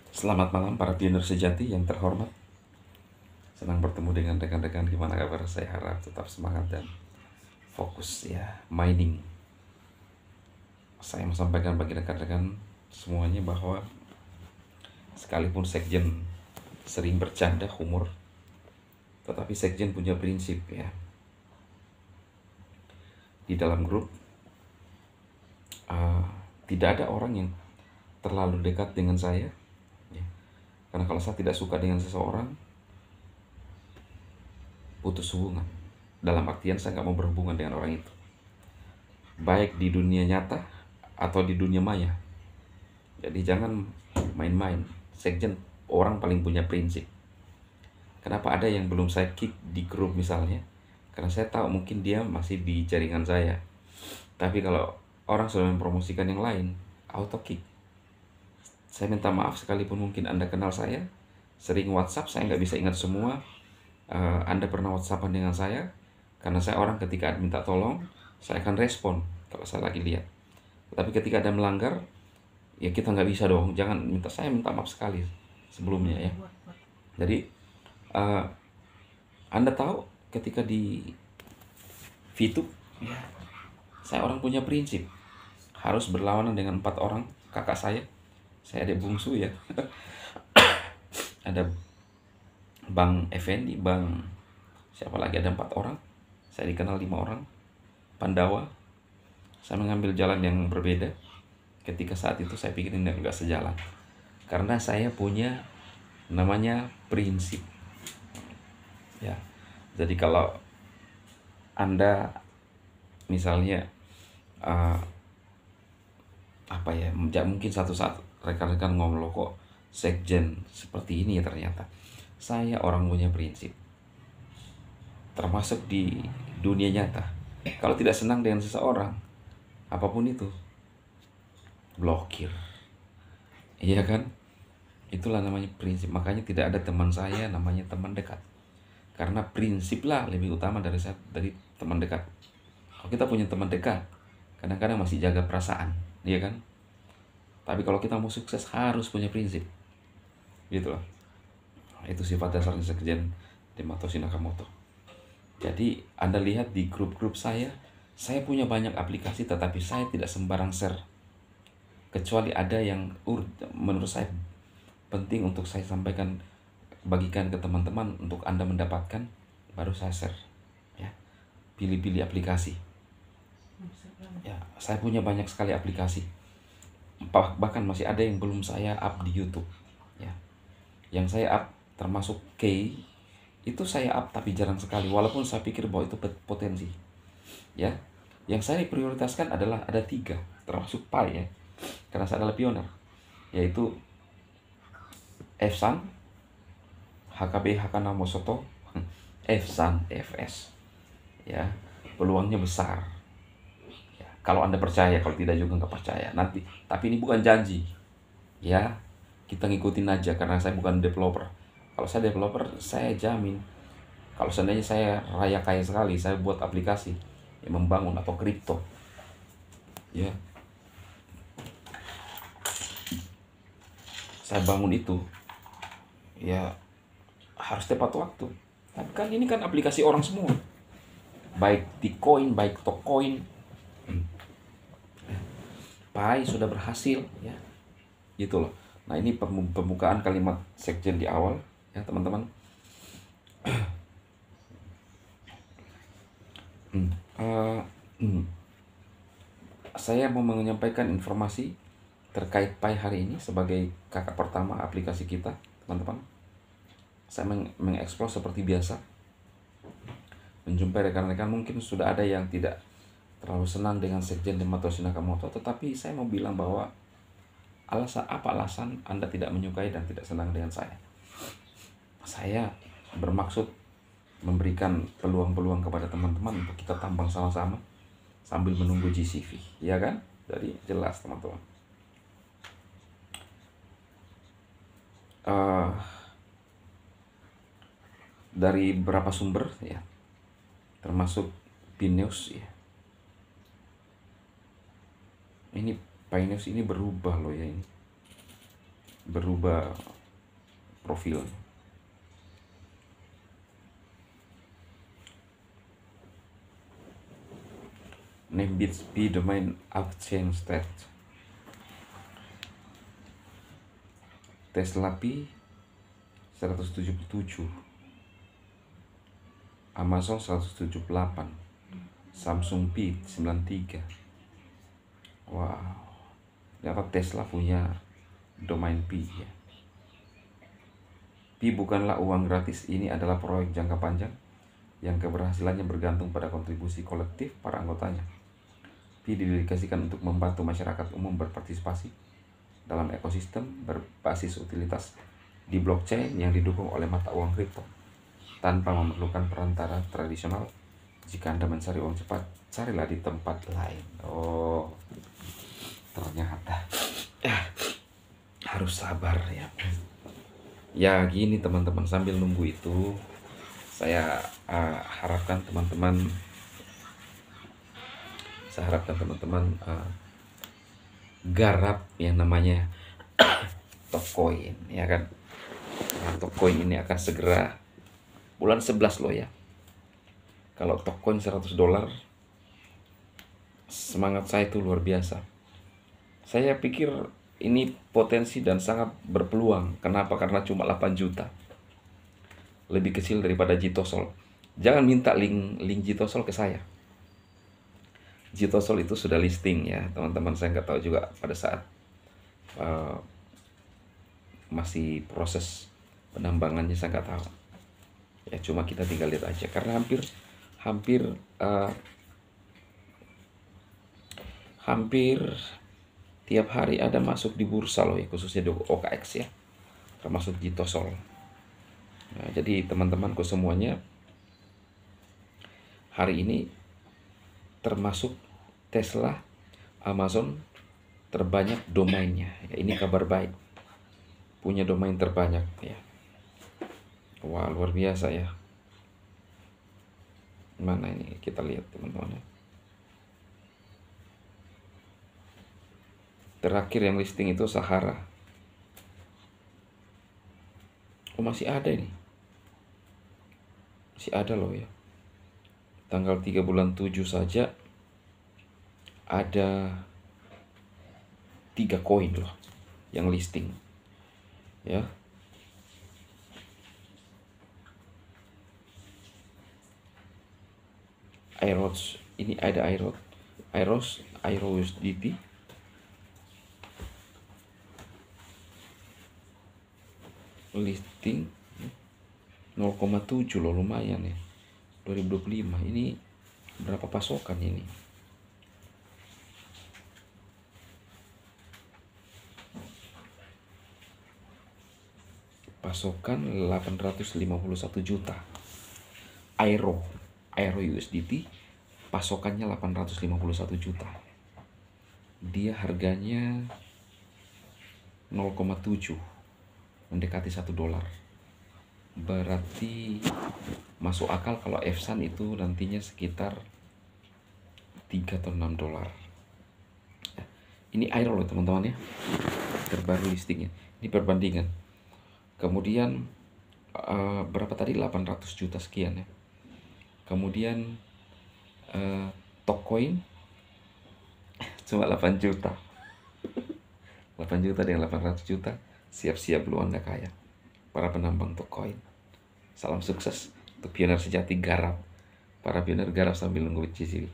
Selamat malam para pionir sejati yang terhormat. Senang bertemu dengan rekan-rekan. Gimana kabar? Saya harap tetap semangat dan fokus ya, mining. Saya mau sampaikan bagi rekan-rekan semuanya bahwa sekalipun sekjen sering bercanda humor, tetapi sekjen punya prinsip ya. Di dalam grup tidak ada orang yang terlalu dekat dengan saya ya. Karena kalau saya tidak suka dengan seseorang, putus hubungan. Dalam artian saya nggak mau berhubungan dengan orang itu, baik di dunia nyata atau di dunia maya. Jadi jangan main-main. Sekjen orang paling punya prinsip. Kenapa ada yang belum saya kick di grup misalnya? Karena saya tahu mungkin dia masih di jaringan saya. Tapi kalau orang sudah mempromosikan yang lain, auto kick. Saya minta maaf sekalipun mungkin Anda kenal saya, sering WhatsApp, saya nggak bisa ingat semua. Anda pernah WhatsAppan dengan saya, karena saya orang ketika minta tolong, saya akan respon kalau saya lagi lihat. Tapi ketika ada melanggar, ya kita nggak bisa dong. Jangan saya minta maaf sekali sebelumnya ya. Jadi Anda tahu ketika di VTube, ya, saya orang punya prinsip harus berlawanan dengan 4 orang kakak saya adik bungsu ya. Ada Bang Effendi, Bang siapa lagi, ada 4 orang, saya dikenal 5 orang. Pandawa, saya mengambil jalan yang berbeda. Ketika saat itu saya pikir ini nggak sejalan, karena saya punya namanya prinsip ya. Jadi kalau Anda misalnya apa ya, mungkin satu saat rekan-rekan ngomong, "Loh kok sekjen seperti ini ya?" Ternyata saya orang punya prinsip, termasuk di dunia nyata. Kalau tidak senang dengan seseorang, apapun itu, blokir. Iya kan? Itulah namanya prinsip. Makanya tidak ada teman saya namanya teman dekat. Karena prinsip lah lebih utama dari teman dekat. Kalau kita punya teman dekat, kadang-kadang masih jaga perasaan, iya kan? Tapi kalau kita mau sukses harus punya prinsip. Gitu loh. Itu sifat dasarnya sekjen Hitoshi Nakamoto. Jadi Anda lihat di grup-grup saya punya banyak aplikasi, tetapi saya tidak sembarang share. Kecuali ada yang menurut saya penting untuk saya sampaikan, bagikan ke teman-teman untuk Anda mendapatkan, baru saya share ya. Pilih-pilih aplikasi ya. Saya punya banyak sekali aplikasi, bahkan masih ada yang belum saya up di YouTube ya. Yang saya up termasuk K, itu saya up tapi jarang sekali, walaupun saya pikir bahwa itu potensi ya. Yang saya prioritaskan adalah ada 3, termasuk Pi ya, karena saya adalah pioner, yaitu Fsan, HKB Hakana Mosoto, Fsan, FS ya. Peluangnya besar ya, kalau Anda percaya. Kalau tidak juga nggak percaya nanti. Tapi ini bukan janji ya, kita ngikutin aja, karena saya bukan developer. Kalau saya developer, saya jamin kalau seandainya saya raya kaya sekali, saya buat aplikasi yang membangun atau kripto ya, saya bangun itu ya, harus tepat waktu. Tapi kan ini kan aplikasi orang semua, baik Bitcoin, baik Tokoin. Pai sudah berhasil ya, gitu loh. Nah, ini pembukaan kalimat sekjen di awal ya teman-teman. Saya mau menyampaikan informasi terkait Pai hari ini sebagai kakak pertama aplikasi kita, teman-teman. Saya mengeksplor seperti biasa, menjumpai rekan-rekan. Mungkin sudah ada yang tidak terlalu senang dengan sekjen Hitoshi Nakamoto, tetapi saya mau bilang bahwa apa alasan Anda tidak menyukai dan tidak senang dengan saya? Saya bermaksud memberikan peluang-peluang kepada teman-teman untuk kita tambang sama-sama sambil menunggu GCV, ya kan? Jadi jelas teman-teman. Dari beberapa sumber ya, termasuk BNews ya. Ini BNews ini berubah loh ya ini. berubah profil. Name bits P domain upchain state. Tesla P 177, Amazon 178, Samsung P 93. Wow, ternyata Tesla punya domain P ya. P bukanlah uang gratis, ini adalah proyek jangka panjang yang keberhasilannya bergantung pada kontribusi kolektif para anggotanya. P didedikasikan untuk membantu masyarakat umum berpartisipasi dalam ekosistem berbasis utilitas di blockchain yang didukung oleh mata uang kripto tanpa memerlukan perantara tradisional. Jika Anda mencari uang cepat, carilah di tempat lain. Oh, ternyata harus sabar ya. Ya gini teman-teman, sambil nunggu itu saya harapkan teman-teman garap yang namanya Tokcoin ya kan. Nah, Tokcoin ini akan segera bulan 11 loh ya. Kalau Tokcoin $100, semangat saya itu luar biasa. Saya pikir ini potensi dan sangat berpeluang. Kenapa? Karena cuma 8 juta. Lebih kecil daripada Jitosol. Jangan minta link Jitosol ke saya. Jitosol itu sudah listing ya teman-teman. Saya nggak tahu juga pada saat masih proses penambangannya, saya nggak tahu ya. Cuma kita tinggal lihat aja karena hampir tiap hari ada masuk di bursa loh ya, khususnya di OKX ya, termasuk Jitosol. Nah, jadi teman-temanku semuanya, hari ini termasuk Tesla, Amazon terbanyak domainnya ya. Ini kabar baik, punya domain terbanyak ya. Wah, luar biasa ya. Mana ini, kita lihat teman-teman ya. Terakhir yang listing itu Sahara. Oh, masih ada ini, masih ada loh ya. Tanggal 3 bulan 7 saja ada 3 koin loh yang listing ya. Airos, ini ada Airos USDT listing 0,7 loh, lumayan ya. 2025 ini berapa pasokan ini? Pasokan 851 juta. Aero USDT pasokannya 851 juta. Dia harganya 0,7, mendekati $1. Berarti masuk akal kalau Efsan itu nantinya sekitar 3 atau $6. Ini Aero loh teman-teman ya, terbaru listingnya. Ini perbandingan. Kemudian berapa tadi, 800 juta sekian ya. Kemudian Tokcoin cuma 8 juta. 8 juta dengan 800 juta, siap-siap lu Anda kaya. Para penambang Tokcoin, salam sukses untuk pioner sejati garap. Para pioner garap sambil nunggu cicil.